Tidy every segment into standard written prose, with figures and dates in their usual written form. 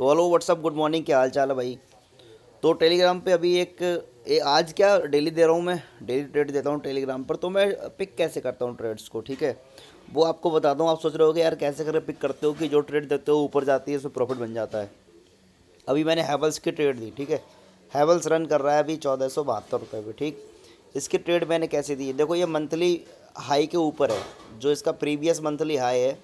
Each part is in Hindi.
तो हेलो व्हाट्सअप गुड मॉर्निंग, क्या हाल चाल है भाई। तो टेलीग्राम पे अभी आज क्या डेली दे रहा हूँ, मैं डेली ट्रेड देता हूँ टेलीग्राम पर। तो मैं पिक कैसे करता हूँ ट्रेड्स को, ठीक है, वो आपको बताता हूँ। आप सोच रहे हो कि यार कैसे करके पिक करते हो कि जो ट्रेड देते हो ऊपर जाती है उसमें प्रॉफिट बन जाता है। अभी मैंने हैवल्स की ट्रेड दी, ठीक है। हैवल्स रन कर रहा है अभी 1472 रुपये पे, ठीक। इसकी ट्रेड मैंने कैसे दी, देखो ये मंथली हाई के ऊपर है, जो इसका प्रीवियस मंथली हाई है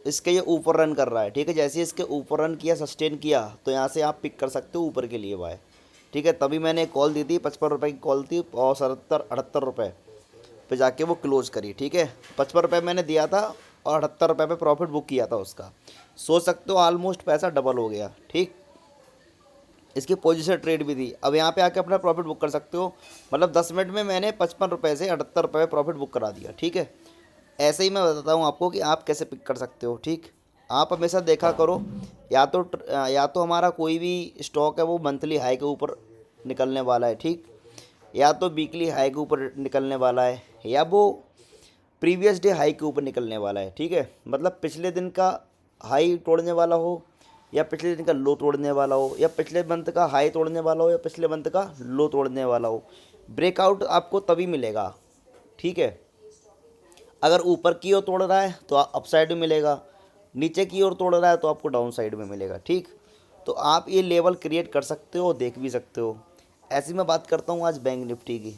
इसके ये ऊपर रन कर रहा है, ठीक है। जैसे ही इसके ऊपर रन किया, सस्टेन किया, तो यहाँ से आप पिक कर सकते हो ऊपर के लिए बाय, ठीक है। तभी मैंने एक कॉल दी थी, 55 रुपये की कॉल थी और 77-78 रुपये पे जाके वो क्लोज करी, ठीक है। 55 रुपये मैंने दिया था और 78 रुपये पे प्रॉफिट बुक किया था उसका। सोच सकते हो ऑलमोस्ट पैसा डबल हो गया, ठीक। इसकी पोजीशन ट्रेड भी थी। अब यहाँ पे आके अपना प्रॉफिट बुक कर सकते हो। मतलब 10 मिनट में मैंने 55 रुपये से 78 रुपये प्रॉफिट बुक करा दिया, ठीक है। ऐसे ही मैं बताता हूँ आपको कि आप कैसे पिक कर सकते हो, ठीक। आप हमेशा देखा करो, या तो हमारा कोई भी स्टॉक है वो मंथली हाई के ऊपर निकलने वाला है, ठीक। या तो वीकली हाई के ऊपर निकलने वाला है, या वो प्रीवियस डे हाई के ऊपर निकलने वाला है, ठीक है। मतलब पिछले दिन का हाई तोड़ने वाला हो, या पिछले दिन का लो तोड़ने वाला हो, या पिछले मंथ का हाई तोड़ने वाला हो, या पिछले मंथ का लो तोड़ने वाला हो। ब्रेकआउट आपको तभी मिलेगा, ठीक है। अगर ऊपर की ओर तोड़ रहा है तो अपसाइड में मिलेगा, नीचे की ओर तोड़ रहा है तो आपको डाउन साइड में मिलेगा, ठीक। तो आप ये लेवल क्रिएट कर सकते हो, देख भी सकते हो। ऐसी मैं बात करता हूँ आज बैंक निफ्टी की।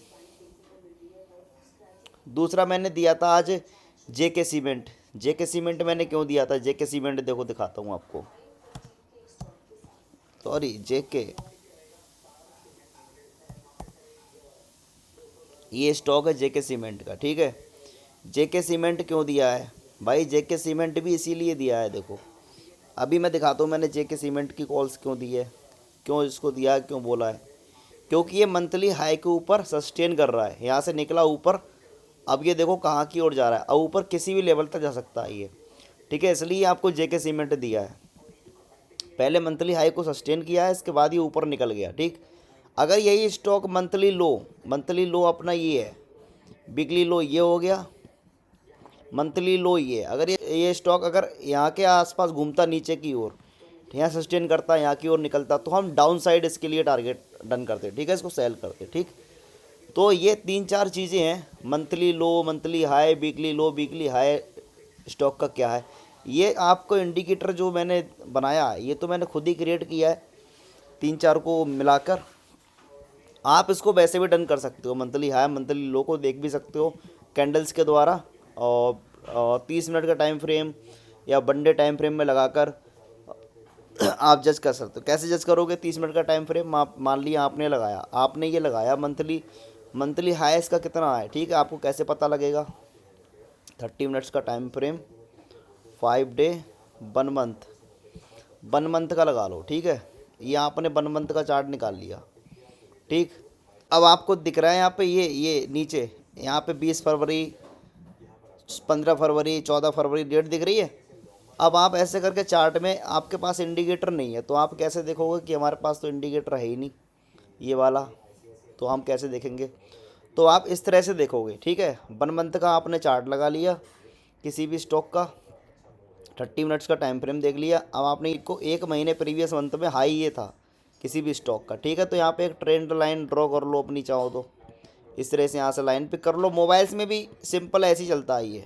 दूसरा मैंने दिया था आज जेके सीमेंट। जेके सीमेंट मैंने क्यों दिया था, जेके सीमेंट देखो दिखाता हूँ आपको। सॉरी, जेके, ये स्टॉक है जेके सीमेंट का, ठीक है। जेके सीमेंट क्यों दिया है भाई, जेके सीमेंट भी इसीलिए दिया है, देखो अभी मैं दिखाता हूँ मैंने जेके सीमेंट की कॉल्स क्यों दी है, क्यों इसको दिया है, क्यों बोला है। क्योंकि ये मंथली हाई के ऊपर सस्टेन कर रहा है, यहाँ से निकला ऊपर। अब ये देखो कहाँ की ओर जा रहा है, अब ऊपर किसी भी लेवल तक जा सकता है ये, ठीक है। इसलिए आपको जेके सीमेंट दिया है। पहले मंथली हाई को सस्टेन किया है, इसके बाद ये ऊपर निकल गया, ठीक। अगर यही स्टॉक मंथली लो अपना ये है, वीकली लो ये हो गया, मंथली लो ये, अगर ये स्टॉक अगर यहाँ के आसपास घूमता नीचे की ओर, यहाँ सस्टेन करता, यहाँ की ओर निकलता, तो हम डाउन साइड इसके लिए टारगेट डन करते, ठीक है, इसको सेल करते, ठीक। तो ये 3-4 चीज़ें हैं, monthly low, monthly high, weekly low, weekly high, stock का क्या है। ये आपको इंडिकेटर जो मैंने बनाया ये तो मैंने खुद ही क्रिएट किया है, 3-4 को मिलाकर। आप इसको वैसे भी डन कर सकते हो, मंथली हाई मंथली लो को देख भी सकते हो कैंडल्स के द्वारा। और 30 मिनट का टाइम फ्रेम या वन डे टाइम फ्रेम में लगाकर आप जज कर सकते हो। कैसे जज करोगे, 30 मिनट का टाइम फ्रेम आप मान लिया, आपने ये लगाया मंथली हाई इसका कितना है, ठीक है। आपको कैसे पता लगेगा, 30 मिनट्स का time frame, 5 day, 1 month, 1 month का लगा लो, ठीक है। ये आपने 1 मंथ का चार्ट निकाल लिया, ठीक। अब आपको दिख रहा है यहाँ पे ये नीचे, यहाँ पे 20 फरवरी, 15 फरवरी, 14 फरवरी डेट दिख रही है। अब आप ऐसे करके चार्ट में, आपके पास इंडिकेटर नहीं है तो आप कैसे देखोगे कि हमारे पास तो इंडिकेटर है ही नहीं ये वाला, तो हम कैसे देखेंगे। तो आप इस तरह से देखोगे, ठीक है। 1 मंथ का आपने चार्ट लगा लिया किसी भी स्टॉक का, 30 मिनट्स का टाइम फ्रेम देख लिया। अब आपने इसको 1 महीने प्रीवियस मंथ में हाई ये था किसी भी स्टॉक का, ठीक है। तो यहाँ पे एक ट्रेंड लाइन ड्रॉ कर लो अपनी, चाहो तो इस तरह से यहाँ से लाइन पिक कर लो। मोबाइल्स में भी सिंपल ऐसे ही चलता है ये,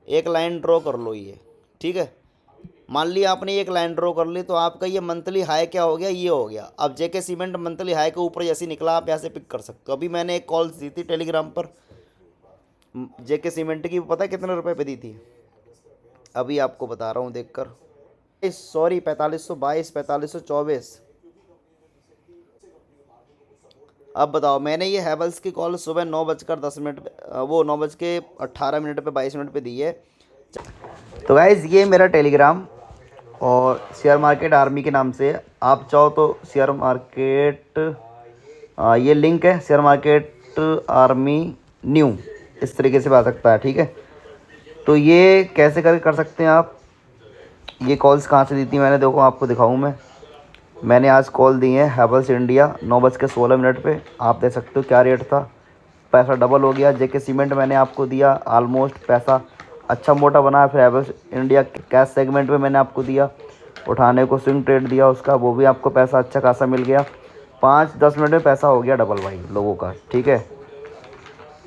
एक लाइन ड्रॉ कर लो ये, ठीक है। मान लिया आपने एक लाइन ड्रॉ कर ली, तो आपका ये मंथली हाई क्या हो गया, ये हो गया। अब जेके सीमेंट मंथली हाई के ऊपर जैसे निकला, आप यहाँ से पिक कर सकते हो। अभी मैंने एक कॉल दी थी टेलीग्राम पर जेके सीमेंट की, पता है कितने रुपए पे दी थी, अभी आपको बता रहा हूँ देख कर। सॉरी, 4522, 4524। अब बताओ, मैंने ये हैवल्स की कॉल सुबह 9:10 पे, वो 9:18 पे 22 मिनट पे दी है। तो गाइज़ ये मेरा टेलीग्राम और शेयर मार्केट आर्मी के नाम से, आप चाहो तो शेयर मार्केट, ये लिंक है शेयर मार्केट आर्मी न्यू, इस तरीके से आ सकता है, ठीक है। तो ये कैसे कर सकते हैं आप। ये कॉल्स कहाँ से दी थी मैंने, देखो आपको दिखाऊँ मैंने आज कॉल दी है हैवल्स इंडिया 9:16 पे। आप देख सकते हो क्या रेट था, पैसा डबल हो गया। जेके सीमेंट मैंने आपको दिया, ऑलमोस्ट पैसा अच्छा मोटा बना। फिर हैवल्स इंडिया कैश सेगमेंट में मैंने आपको दिया, उठाने को स्विंग ट्रेड दिया उसका, वो भी आपको पैसा अच्छा खासा मिल गया। 5-10 मिनट में पैसा हो गया डबल भाई लोगों का, ठीक है।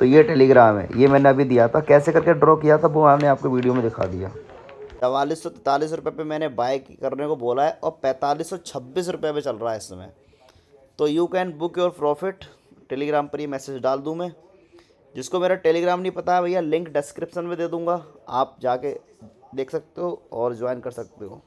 तो ये टेलीग्राम है, ये मैंने अभी दिया था, कैसे करके ड्रॉ किया था वो मैंने आपको वीडियो में दिखा दिया। 4443 रुपये पे मैंने बाय करने को बोला है और 4526 रुपये पे चल रहा है इस समय। तो you can book your profit. Telegram पर ये मैसेज डाल दूँ मैं। जिसको मेरा टेलीग्राम नहीं पता है भैया, लिंक डिस्क्रिप्शन में दे दूँगा, आप जाके देख सकते हो और ज्वाइन कर सकते हो।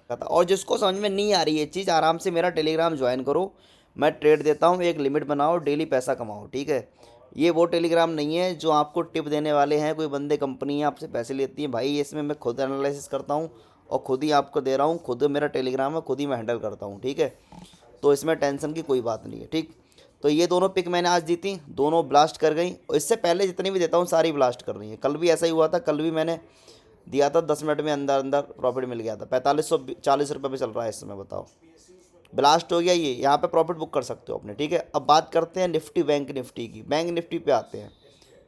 और जिसको समझ में नहीं आ रही है चीज़, आराम से मेरा टेलीग्राम ज्वाइन करो। मैं ट्रेड देता हूँ, एक लिमिट बनाओ, डेली पैसा कमाओ, ठीक है। ये वो टेलीग्राम नहीं है जो आपको टिप देने वाले हैं, कोई बंदे कंपनी है आपसे पैसे लेती है भाई। इसमें मैं खुद एनालिसिस करता हूँ और खुद ही आपको दे रहा हूँ, खुद मेरा टेलीग्राम है, खुद ही मैं हैंडल करता हूँ, ठीक है। तो इसमें टेंशन की कोई बात नहीं है, ठीक। तो ये दोनों पिक मैंने आज दी थी, दोनों ब्लास्ट कर गई और इससे पहले जितनी भी देता हूँ सारी ब्लास्ट कर रही है। कल भी ऐसा ही हुआ था, कल भी मैंने दिया था 10 मिनट में अंदर अंदर प्रॉफिट मिल गया था। 4540 रुपये पे चल रहा है इस समय, बताओ। ब्लास्ट हो गया ये, यहाँ पे प्रॉफिट बुक कर सकते हो अपने, ठीक है। अब बात करते हैं निफ्टी, बैंक निफ्टी की। बैंक निफ्टी पे आते हैं।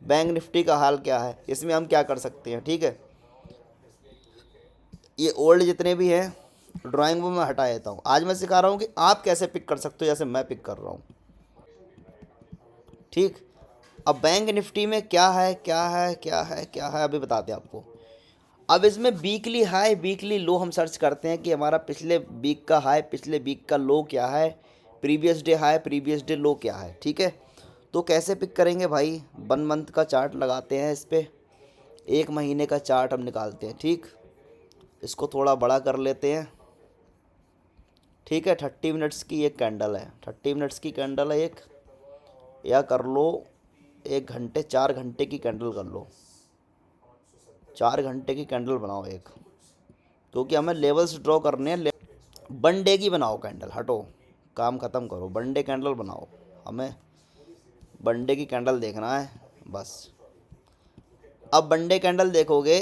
बैंक निफ्टी का हाल क्या है, इसमें हम क्या कर सकते हैं, ठीक है। ये ओल्ड जितने भी हैं ड्राइंग वो मैं हटा देता हूँ। आज मैं सिखा रहा हूँ कि आप कैसे पिक कर सकते हो, जैसे मैं पिक कर रहा हूँ, ठीक। अब बैंक निफ्टी में क्या है क्या है क्या है क्या है अभी बताते हैं आपको। अब इसमें वीकली हाई वीकली लो हम सर्च करते हैं कि हमारा पिछले वीक का हाई पिछले वीक का लो क्या है, previous day high previous day लो क्या है, ठीक है। तो कैसे पिक करेंगे भाई, 1 मंथ का चार्ट लगाते हैं इस पर, 1 महीने का चार्ट हम निकालते हैं, ठीक। इसको थोड़ा बड़ा कर लेते हैं, ठीक है। 30 मिनट्स की एक कैंडल है, 30 मिनट्स की कैंडल है एक, या कर लो 1 घंटे 4 घंटे की कैंडल कर लो, 4 घंटे की कैंडल बनाओ एक, क्योंकि हमें लेवल्स ड्रॉ करने हैं। 1 डे की बनाओ कैंडल, हटो काम ख़त्म करो, 1 डे कैंडल बनाओ, हमें 1 डे की कैंडल देखना है बस। अब 1 डे कैंडल देखोगे,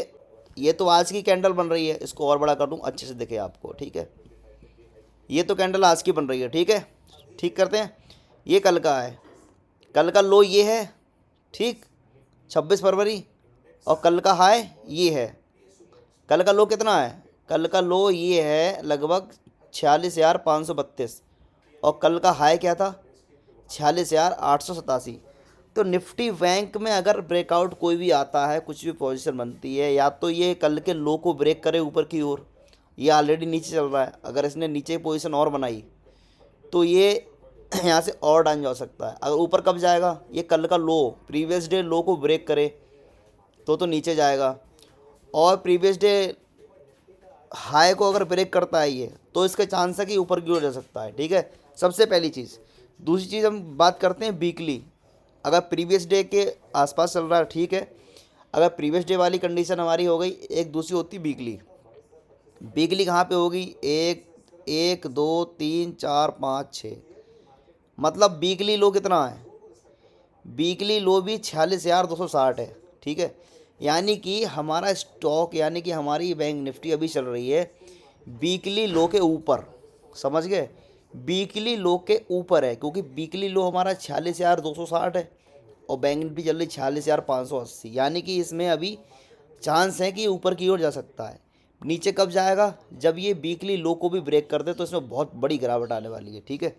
ये तो आज की कैंडल बन रही है, इसको और बड़ा कर दूँ अच्छे से दिखे आपको, ठीक है। ये तो कैंडल आज की बन रही है, ठीक है। ठीक करते हैं, ये कल का है, कल का लो ये है, ठीक, 26 फरवरी। और कल का हाई ये है। कल का लो कितना है, कल का लो ये है लगभग 46,532 और कल का हाई क्या था, 46,887। तो निफ्टी बैंक में अगर ब्रेकआउट कोई भी आता है, कुछ भी पोजीशन बनती है, या तो ये कल के लो को ब्रेक करे ऊपर की ओर, ये ऑलरेडी नीचे चल रहा है, अगर इसने नीचे पोजीशन और बनाई तो ये यहाँ से और डाउन जा सकता है। अगर ऊपर कब जाएगा, ये कल का लो प्रीवियस डे लो को ब्रेक करे तो नीचे जाएगा, और प्रीवियस डे हाई को अगर ब्रेक करता है ये, तो इसके चांस है कि ऊपर की ओर जा सकता है, ठीक है। सबसे पहली चीज़। दूसरी चीज़ हम बात करते हैं वीकली। अगर प्रीवियस डे के आसपास चल रहा है, ठीक है। अगर प्रीवियस डे वाली कंडीशन हमारी हो गई, एक दूसरी होती वीकली। वीकली कहाँ पे होगी, 1 1 2 3 4 5 6, मतलब वीकली लो कितना है, वीकली लो भी 46,260 है, ठीक है। यानी कि हमारा स्टॉक, यानी कि हमारी बैंक निफ्टी अभी चल रही है वीकली लो के ऊपर, समझ गए। वीकली लो के ऊपर है, क्योंकि वीकली लो हमारा 46,260 है और बैंक निफ्टी चल रही 46,580, यानी कि इसमें अभी चांस है कि ऊपर की ओर जा सकता है। नीचे कब जाएगा, जब ये वीकली लो को भी ब्रेक कर दे तो इसमें बहुत बड़ी गिरावट आने वाली है, ठीक है।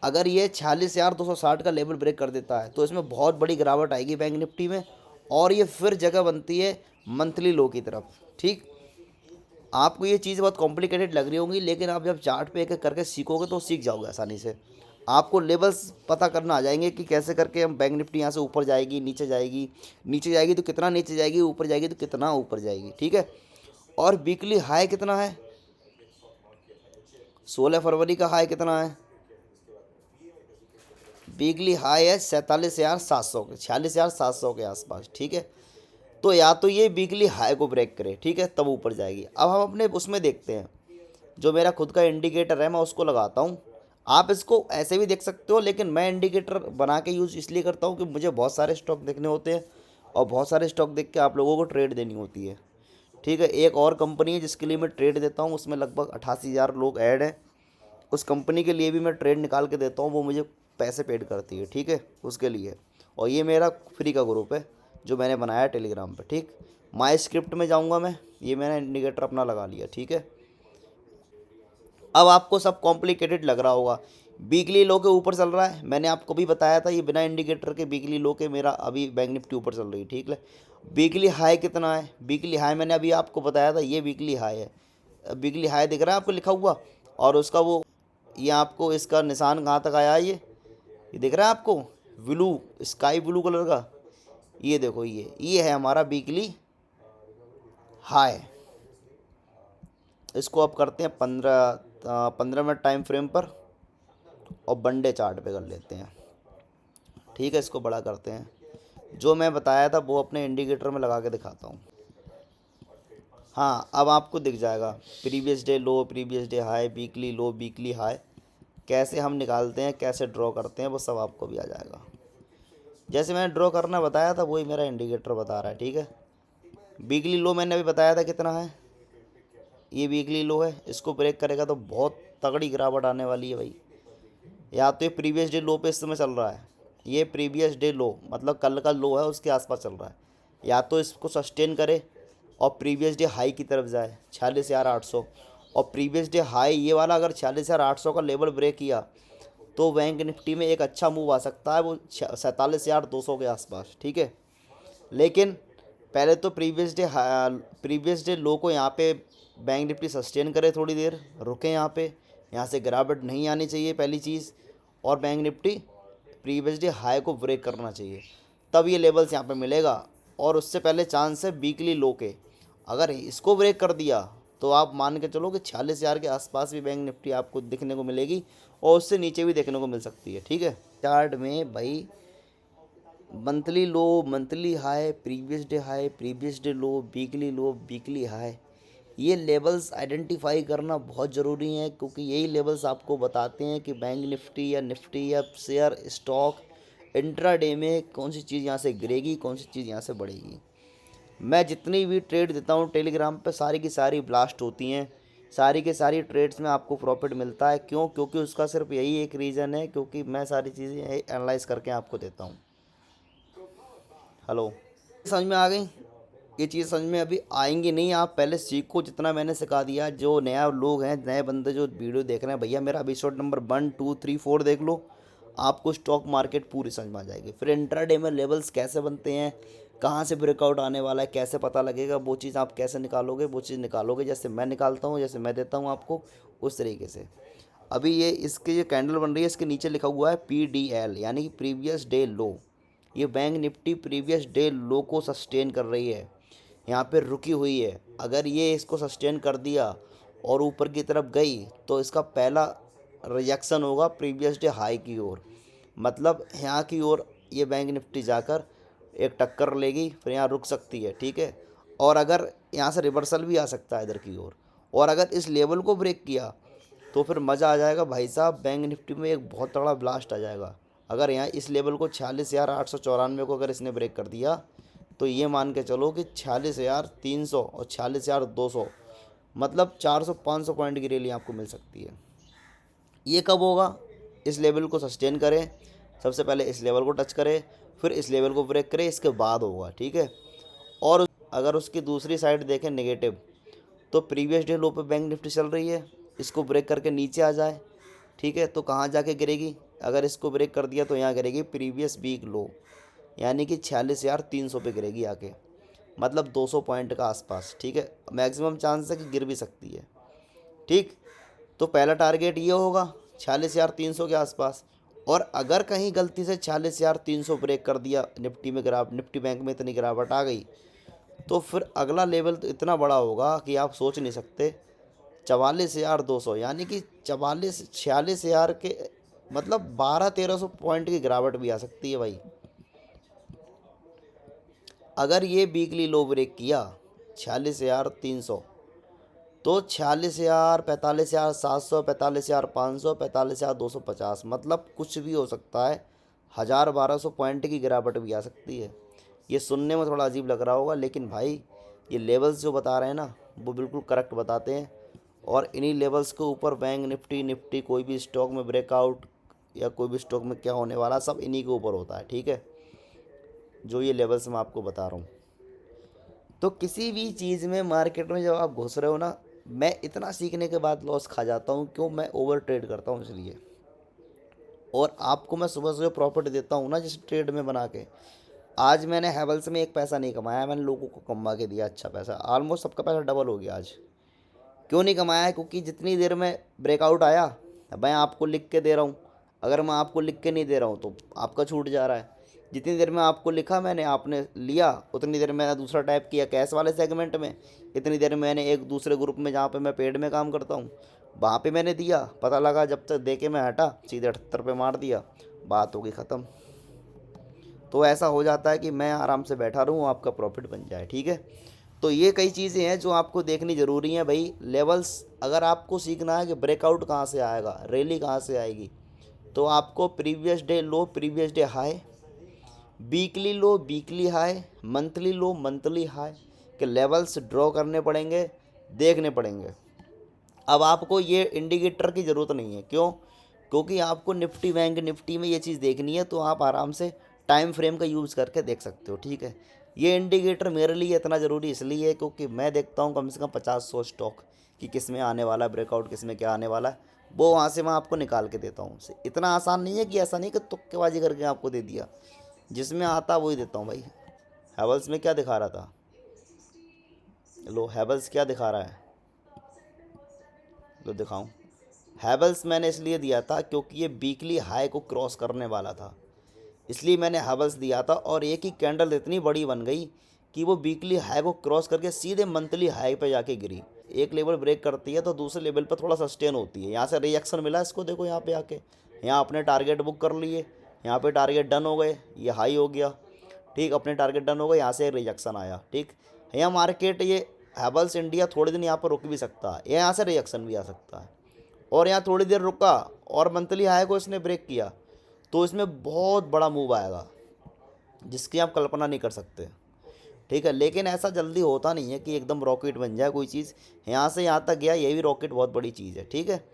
अगर ये 46,260 का लेवल ब्रेक कर देता है तो इसमें बहुत बड़ी गिरावट आएगी बैंक निफ्टी में, और ये फिर जगह बनती है मंथली लो की तरफ, ठीक। आपको ये चीज़ बहुत कॉम्प्लिकेटेड लग रही होंगी, लेकिन आप जब चार्ट पे एक एक करके सीखोगे तो सीख जाओगे आसानी से। आपको लेवल्स पता करना आ जाएंगे कि कैसे करके हम बैंक निफ्टी यहाँ से ऊपर जाएगी, नीचे जाएगी, नीचे जाएगी तो कितना नीचे जाएगी, ऊपर जाएगी तो कितना ऊपर जाएगी, ठीक है। और वीकली हाई कितना है, 16 फरवरी का हाई कितना है, वीकली हाई है 47,700 के, 46,700 के आसपास, ठीक है। तो या तो ये वीकली हाई को ब्रेक करे, ठीक है, तब ऊपर जाएगी। अब हम अपने उसमें देखते हैं, जो मेरा खुद का इंडिकेटर है मैं उसको लगाता हूँ। आप इसको ऐसे भी देख सकते हो, लेकिन मैं इंडिकेटर बना के यूज़ इसलिए करता हूँ कि मुझे बहुत सारे स्टॉक देखने होते हैं और बहुत सारे स्टॉक देख के आप लोगों को ट्रेड देनी होती है, ठीक है। एक और कंपनी है जिसके लिए मैं ट्रेड देता हूँ, उसमें लगभग 88,000 लोग ऐड हैं। उस कंपनी के लिए भी मैं ट्रेड निकाल के देता हूँ, वो मुझे पैसे पेड करती है, ठीक है, उसके लिए। और ये मेरा फ्री का ग्रुप है जो मैंने बनाया टेलीग्राम पे, ठीक। माई स्क्रिप्ट में जाऊँगा मैं, ये मैंने इंडिकेटर अपना लगा लिया, ठीक है। अब आपको सब कॉम्प्लिकेटेड लग रहा होगा। वीकली लो के ऊपर चल रहा है, मैंने आपको भी बताया था ये बिना इंडिकेटर के वीकली लो के मेरा अभी बैंक निफ्टी ऊपर चल रही है, ठीक है। वीकली हाई कितना है, वीकली हाई मैंने अभी आपको बताया था, ये वीकली हाई है। वीकली हाई दिख रहा है आपको लिखा हुआ, और उसका वो ये आपको इसका निशान कहाँ तक आया है, ये दिख रहा है आपको, ब्लू, स्काई ब्लू कलर का, ये देखो, ये है हमारा वीकली हाई। इसको अब करते हैं 15 मिनट टाइम फ्रेम पर, और वनडे चार्ट पे कर लेते हैं, ठीक है। इसको बड़ा करते हैं, जो मैं बताया था वो अपने इंडिकेटर में लगा के दिखाता हूँ। हाँ, अब आपको दिख जाएगा previous day low, previous day high, weekly low, weekly high, कैसे हम निकालते हैं, कैसे ड्रॉ करते हैं, वो सब आपको भी आ जाएगा। जैसे मैंने ड्रॉ करना बताया था वही मेरा इंडिकेटर बता रहा है, ठीक है। वीकली लो मैंने अभी बताया था कितना है, ये वीकली लो है, इसको ब्रेक करेगा तो बहुत तगड़ी गिरावट आने वाली है भाई। या तो ये प्रीवियस डे लो पे इस समय चल रहा है, ये प्रीवियस डे लो मतलब कल का लो है उसके आसपास चल रहा है, या तो इसको सस्टेन करे और प्रीवियस डे हाई की तरफ जाए 46,800, और प्रीवियस डे हाई ये वाला अगर 46,800 का लेवल ब्रेक किया तो बैंक निफ्टी में एक अच्छा मूव आ सकता है, वो 47,200 के आसपास, ठीक है। लेकिन पहले तो प्रीवियस डे लो को यहाँ पे बैंक निफ्टी सस्टेन करे, थोड़ी देर रुके यहाँ से गिरावट नहीं आनी चाहिए पहली चीज़, और bank Nifty previous day high को ब्रेक करना चाहिए, तब ये लेवल्स यहाँ पे मिलेगा। और उससे पहले चांस है वीकली लो के, अगर इसको ब्रेक कर दिया तो आप मान के चलो कि 46,000 के आसपास भी बैंक निफ्टी आपको दिखने को मिलेगी, और उससे नीचे भी देखने को मिल सकती है, ठीक है। चार्ट में भाई monthly low, monthly high, previous day high, previous day low, weekly low, weekly high, ये लेवल्स आइडेंटिफाई करना बहुत ज़रूरी है, क्योंकि यही लेवल्स आपको बताते हैं कि बैंक निफ्टी या निफ्टी या शेयर स्टॉक इंट्राडे में कौन सी चीज़ यहाँ से गिरेगी, कौन सी चीज़ यहाँ से बढ़ेगी। मैं जितनी भी ट्रेड देता हूँ टेलीग्राम पे सारी की सारी ब्लास्ट होती हैं, सारी के सारी ट्रेड्स में आपको प्रॉफिट मिलता है। क्यों? क्योंकि उसका सिर्फ यही एक रीज़न है, क्योंकि मैं सारी चीज़ें एनालाइज करके आपको देता हूँ। हेलो, समझ में आ गई? ये चीज़ समझ में अभी आएंगी नहीं, आप पहले सीखो जितना मैंने सिखा दिया। जो नया लोग हैं, नए बंदे जो वीडियो देख रहे हैं, भैया मेरा एपिसोड नंबर 1 2 3 4 देख लो, आपको स्टॉक मार्केट पूरी समझ में आ जाएगी। फिर इंट्राडे में लेवल्स कैसे बनते हैं, कहाँ से ब्रेकआउट आने वाला है, कैसे पता लगेगा, वो चीज़ आप कैसे निकालोगे, वो चीज़ निकालोगे जैसे मैं निकालता हूँ, जैसे मैं देता हूँ आपको, उस तरीके से। अभी ये इसकी जो कैंडल बन रही है इसके नीचे लिखा हुआ है PDL, यानी कि प्रीवियस डे लो। ये bank Nifty previous day low को सस्टेन कर रही है, यहाँ पे रुकी हुई है। अगर ये इसको सस्टेन कर दिया और ऊपर की तरफ गई तो इसका पहला रिजेक्शन होगा प्रीवियस डे हाई की ओर, मतलब यहाँ की ओर ये बैंक निफ्टी जाकर एक टक्कर लेगी, फिर यहाँ रुक सकती है, ठीक है। और अगर यहाँ से रिवर्सल भी आ सकता है इधर की ओर, और अगर इस लेवल को ब्रेक किया तो फिर मज़ा आ जाएगा भाई साहब, बैंक निफ्टी में एक बहुत तगड़ा ब्लास्ट आ जाएगा। अगर यहाँ इस लेवल को 46,894 को अगर इसने ब्रेक कर दिया तो ये मान के चलो कि 46,300 और 46,200, मतलब 400-500 पॉइंट की रैली आपको मिल सकती है। ये कब होगा? इस लेवल को सस्टेन करें, सबसे पहले इस लेवल को टच करें, फिर इस लेवल को ब्रेक करें, इसके बाद होगा, ठीक है। और अगर उसकी दूसरी साइड देखें नेगेटिव, तो प्रीवियस डे लो पे बैंक निफ्टी चल रही है, इसको ब्रेक करके नीचे आ जाए, ठीक है, तो कहाँ जाके गिरेगी? अगर इसको ब्रेक कर दिया तो यहाँ गिरेगी प्रीवियस वीक लो, यानी कि 46,300 पे गिरेगी आके, मतलब 200 पॉइंट का आसपास, ठीक है। मैक्सिमम चांस है कि गिर भी सकती है, ठीक। तो पहला टारगेट ये होगा 46,300 के आसपास। और अगर कहीं गलती से 46,300 ब्रेक कर दिया, निफ्टी बैंक में इतनी गिरावट आ गई, तो फिर अगला लेवल तो इतना बड़ा होगा कि आप सोच नहीं सकते। 44,200, यानी कि 46,000 के, मतलब 1200-1300 पॉइंट की गिरावट भी आ सकती है भाई। अगर ये वीकली लो ब्रेक किया 46,300, तो 46,000, 45,700, 45,500, 45,250, मतलब कुछ भी हो सकता है, 1,000-1,200 पॉइंट की गिरावट भी आ सकती है। ये सुनने में थोड़ा अजीब लग रहा होगा, लेकिन भाई ये लेवल्स जो बता रहे हैं ना वो बिल्कुल करेक्ट बताते हैं। और इन्हीं लेवल्स के ऊपर बैंक निफ्टी कोई भी स्टॉक में ब्रेकआउट या कोई भी स्टॉक में क्या होने वाला, सब इन्हीं के ऊपर होता है, ठीक है, जो ये लेवल्स मैं आपको बता रहा हूँ। तो किसी भी चीज़ में मार्केट में जब आप घुस रहे हो ना, मैं इतना सीखने के बाद लॉस खा जाता हूँ, क्यों? मैं ओवर ट्रेड करता हूँ इसलिए। और आपको मैं सुबह सुबह प्रॉफिट देता हूँ ना जिस ट्रेड में बना के। आज मैंने हैवल्स में एक पैसा नहीं कमाया, मैंने लोगों को कमा के दिया अच्छा पैसा, ऑलमोस्ट सबका पैसा डबल हो गया आज। क्यों नहीं कमाया? क्योंकि जितनी देर में ब्रेकआउट आया, मैं आपको लिख के दे रहा हूँ। अगर मैं आपको लिख के नहीं दे रहा हूँ तो आपका छूट जा रहा है। जितनी देर में आपको लिखा मैंने, आपने लिया, उतनी देर में मैंने दूसरा टाइप किया कैश वाले सेगमेंट में। इतनी देर में मैंने एक दूसरे ग्रुप में जहाँ पे मैं पेड में काम करता हूँ वहाँ पे मैंने दिया। पता लगा जब तक दे के मैं हटा, सीधे 78 पे मार दिया, बात होगी ख़त्म। तो ऐसा हो जाता है कि मैं आराम से बैठा रहूँ, आपका प्रॉफिट बन जाए, ठीक है। तो ये कई चीज़ें हैं जो आपको देखनी ज़रूरी हैं भाई। लेवल्स अगर आपको सीखना है कि ब्रेकआउट कहाँ से आएगा, रैली कहाँ से आएगी, तो आपको previous day low, previous day high, weekly low, weekly high, monthly low, monthly high के लेवल्स ड्रॉ करने पड़ेंगे, देखने पड़ेंगे। अब आपको ये इंडिकेटर की ज़रूरत नहीं है, क्यों? क्योंकि आपको निफ्टी बैंक निफ्टी में ये चीज़ देखनी है, तो आप आराम से टाइम फ्रेम का यूज़ करके देख सकते हो, ठीक है। ये इंडिकेटर मेरे लिए इतना ज़रूरी इसलिए है क्योंकि मैं देखता हूँ कम से कम 50-100 स्टॉक कि किस में आने वाला है ब्रेकआउट, किस में क्या आने वाला है, वो वहाँ से मैं आपको निकाल के देता हूँ। इतना आसान नहीं है कि ऐसा नहीं कि तुक्केबाजी करके आपको दे दिया, जिसमें आता वही देता हूँ भाई। हैवल्स में क्या दिखा रहा था, लो हैवल्स क्या दिखा रहा है, लो दिखाऊं। हैवल्स मैंने इसलिए दिया था क्योंकि ये वीकली हाई को क्रॉस करने वाला था, इसलिए मैंने हैवल्स दिया था। और एक ही कैंडल इतनी बड़ी बन गई कि वो वीकली हाई को क्रॉस करके सीधे मंथली हाई पे जाके गिरी। एक लेवल ब्रेक करती है तो दूसरे लेवल पर थोड़ा सस्टेन होती है, यहाँ से रिएक्शन मिला इसको, देखो यहाँ पे आके, यहाँ अपने टारगेट बुक कर लिए, यहाँ पे टारगेट डन हो गए, ये हाई हो गया, ठीक, अपने टारगेट डन हो गए, यहाँ से रिजेक्शन आया, ठीक। यहाँ मार्केट ये हैवल्स इंडिया थोड़े दिन यहाँ पर रुक भी सकता है, यहाँ से रिएक्शन भी आ सकता है। और यहाँ थोड़ी देर रुका और मंथली हाई को इसने ब्रेक किया, तो इसमें बहुत बड़ा मूव आएगा जिसकी आप कल्पना नहीं कर सकते, ठीक है। लेकिन ऐसा जल्दी होता नहीं है कि एकदम रॉकेट बन जाए कोई चीज़। यहाँ से यहाँ तक गया, ये भी रॉकेट बहुत बड़ी चीज़ है, ठीक है।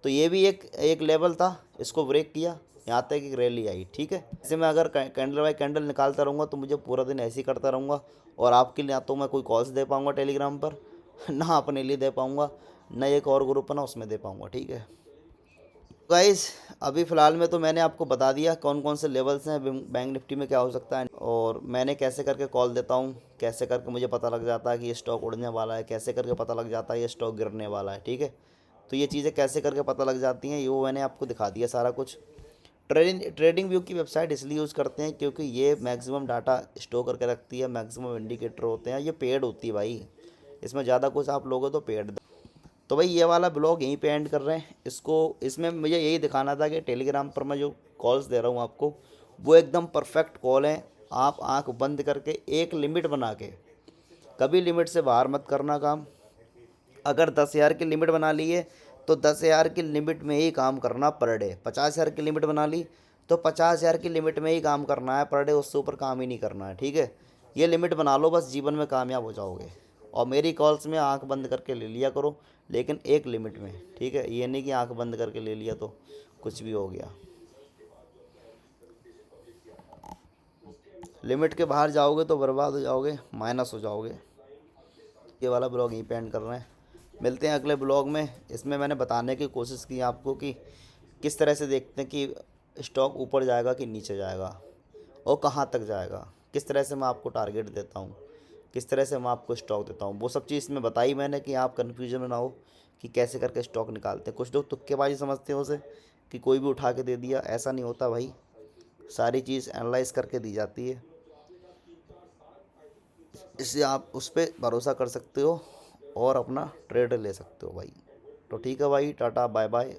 तो ये भी एक एक लेवल था, इसको ब्रेक किया, यहाँ तक एक रैली आई, ठीक है। ऐसे मैं अगर कैंडल बाई कैंडल निकालता रहूँगा तो मुझे पूरा दिन ऐसे ही करता रहूँगा, और आपके लिए ना तो मैं कोई कॉल्स दे पाऊँगा टेलीग्राम पर, ना अपने लिए दे पाऊँगा, ना एक और ग्रुप ना उसमें दे पाऊँगा, ठीक है। गाइस अभी फ़िलहाल में तो मैंने आपको बता दिया कौन कौन से लेवल्स हैं, बैंक निफ्टी में क्या हो सकता है, और मैंने कैसे करके कॉल देता हूँ, कैसे करके मुझे पता लग जाता है कि ये स्टॉक उड़ने वाला है, कैसे करके पता लग जाता है ये स्टॉक गिरने वाला है, ठीक है। तो ये चीज़ें कैसे करके पता लग जाती हैं, ये वो मैंने आपको दिखा दिया सारा कुछ। ट्रेडिंग व्यू की वेबसाइट इसलिए यूज़ करते हैं क्योंकि ये मैक्सिमम डाटा स्टोर करके रखती है, मैक्सिमम इंडिकेटर होते हैं, ये पेड होती है भाई, इसमें ज़्यादा कुछ आप लोगों तो पेड। तो भाई ये वाला ब्लॉग यहीं पे एंड कर रहे हैं इसको। इसमें मुझे यही दिखाना था कि टेलीग्राम पर मैं जो कॉल्स दे रहा हूँ आपको, वो एकदम परफेक्ट कॉल है। आप आंख बंद करके एक लिमिट बना के, कभी लिमिट से बाहर मत करना काम। अगर 10,000 की लिमिट बना ली है तो 10,000 की लिमिट में ही काम करना पर डे। 50,000 की लिमिट बना ली तो 50,000 की लिमिट में ही काम करना है पर डे, उससे ऊपर काम ही नहीं करना है, ठीक है। ये लिमिट बना लो, बस जीवन में कामयाब हो जाओगे। और मेरी कॉल्स में आंख बंद करके ले लिया करो, लेकिन एक लिमिट में, ठीक है। ये नहीं कि आंख बंद करके ले लिया तो कुछ भी हो गया। लिमिट के बाहर जाओगे तो बर्बाद हो जाओगे, माइनस हो जाओगे। ये वाला ब्लॉग यहीं पे एंड कर रहे हैं, मिलते हैं अगले ब्लॉग में। इसमें मैंने बताने की कोशिश की आपको कि किस तरह से देखते हैं कि स्टॉक ऊपर जाएगा कि नीचे जाएगा, और कहाँ तक जाएगा, किस तरह से मैं आपको टारगेट देता हूँ, किस तरह से मैं आपको स्टॉक देता हूँ, वो सब चीज़ इसमें बताई मैंने कि आप कन्फ्यूजन में ना हो कि कैसे करके स्टॉक निकालते हैं। कुछ लोग तुक्केबाजी समझते हैं उसे कि कोई भी उठा के दे दिया, ऐसा नहीं होता भाई, सारी चीज़ एनालाइज करके दी जाती है, इससे आप उस पर भरोसा कर सकते हो और अपना ट्रेड ले सकते हो भाई। तो ठीक है भाई, टाटा बाय बाय।